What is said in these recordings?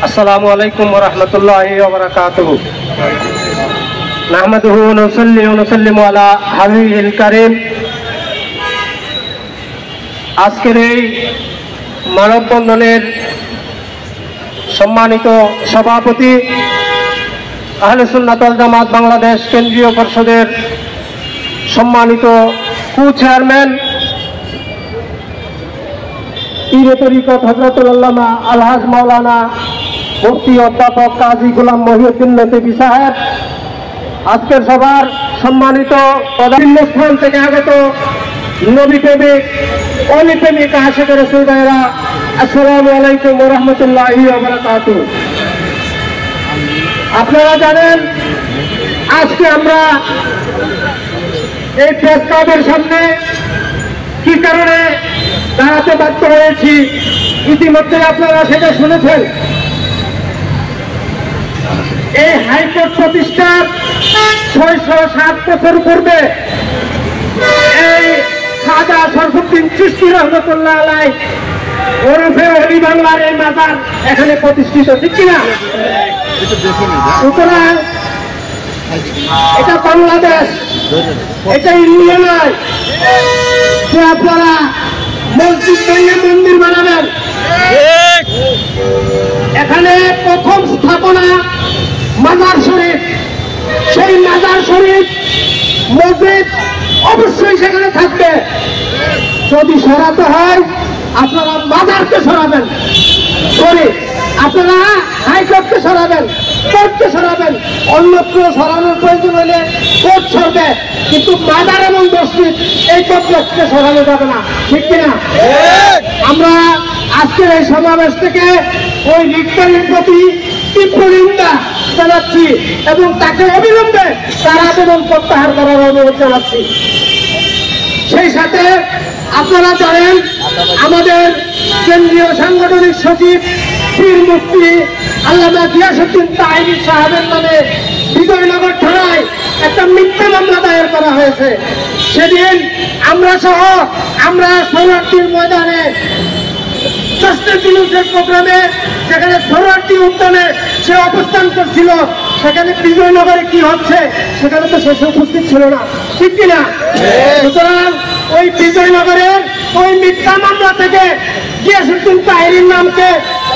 আসসালামু আলাইকুম ওয়া রাহমাতুল্লাহি ওয়া বারাকাতুহু। নাহমাদুহু ওয়া নুসাল্লি ওয়া নুসাল্লিমু আলা হাবিবিল কারীম। আজকের এই মানববন্ধনের সম্মানিত সভাপতি, আহলে সুন্নাত ওয়াল জামাত বাংলাদেশ কেন্দ্রীয় পরিষদের সম্মানিত চেয়ারম্যান পীরে তরিকত হযরতুল আল্লামা আলহাজ মাওলানা মুফতি অধ্যাপক কাজী গোলাম মহিউদ্দিন লতিফী সাহেব, আজকের সভার সম্মানিত বিভিন্ন স্থান থেকে আগত নবী প্রেমিক অলি প্রেমিক আশিকের রাসূল ভাইরা, আসসালামু আলাইকুম ওয়া রাহমাতুল্লাহি ওয়া বারাকাতুহু। আপনারা জানেন আজকে আমরা এই প্রেস ক্লাবের সামনে কি কারণে দাঁড়াতে বাধ্য হয়েছি, ইতিমধ্যে আপনারা সেটা শুনেছেন। এই হাইকোর্ট প্রতিষ্ঠার 607 বছর পূর্বে এই খাজা শরফুদ্দীন চিশতি রহমতুল্লাহ আলাইহি ওরফে অলি বাংলার এই মাজার এখানে প্রতিষ্ঠিত, ঠিক কিনা? সুতরাং এটা বাংলাদেশ, এটা ইন্ডিয়া নয় যে আপনারা মসজিদ ভেঙে মন্দির বানাবেন। এখানে প্রথম স্থাপনা মাজার শরীফ। সেই মাজার শরীফ মসজিদ অবশ্যই সেখানে থাকবে। যদি সরাতে হয় আপনারা মাজারকে সরাবেন, শরীফ আপনারা হাইকোর্টকে সরাবেন, কোর্টকে সরাবেন, অন্যত্র সরানোর প্রয়োজন হলে কোর্ট সরবে, কিন্তু মাজার এবং মসজিদ এই কমপ্লেক্সকে সরানো যাবে না, ঠিক কিনা? আমরা আজকের এই সমাবেশ থেকে ওই রিক্তারের প্রতি তীব্র নিন্দা জানাচ্ছি এবং তাকে অবিলম্বে তার আবেদন প্রত্যাহার করার অনুরোধ জানাচ্ছি। সেই সাথে আপনারা জানেন আমাদের কেন্দ্রীয় সাংগঠনিক সচিব পীর মুফতি আল্লামা গিয়াসউদ্দিন তাহেরি সাহেবের নামে বিজয়নগর থানায় একটা মিথ্যা মামলা দায়ের করা হয়েছে। সেদিন আমরা সহ আমরা সোহরাওয়ার্দীর ময়দানে ষষ্ঠী জুলুসের প্রোগ্রামে যেখানে সোহরাওয়ার্দী উদ্যানে সে অবস্থান করছিল, সেখানে বিজয়নগরে কি হচ্ছে সেখানে তো সে উপস্থিত ছিল না, ঠিক কিনা? সুতরাং ওই বিজয়নগরের ওই মিথ্যা মামলা থেকে গিয়াসউদ্দিন তাহেরির নামকে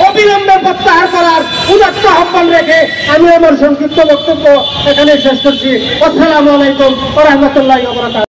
অবিলম্বে প্রত্যাহার করার উদাত্ত আহ্বান রেখে আমি আমার সংক্ষিপ্ত বক্তব্য এখানে শেষ করছি। আসসালামু আলাইকুম ওয়া রাহমাতুল্লাহি ওয়া বারাকাতুহু।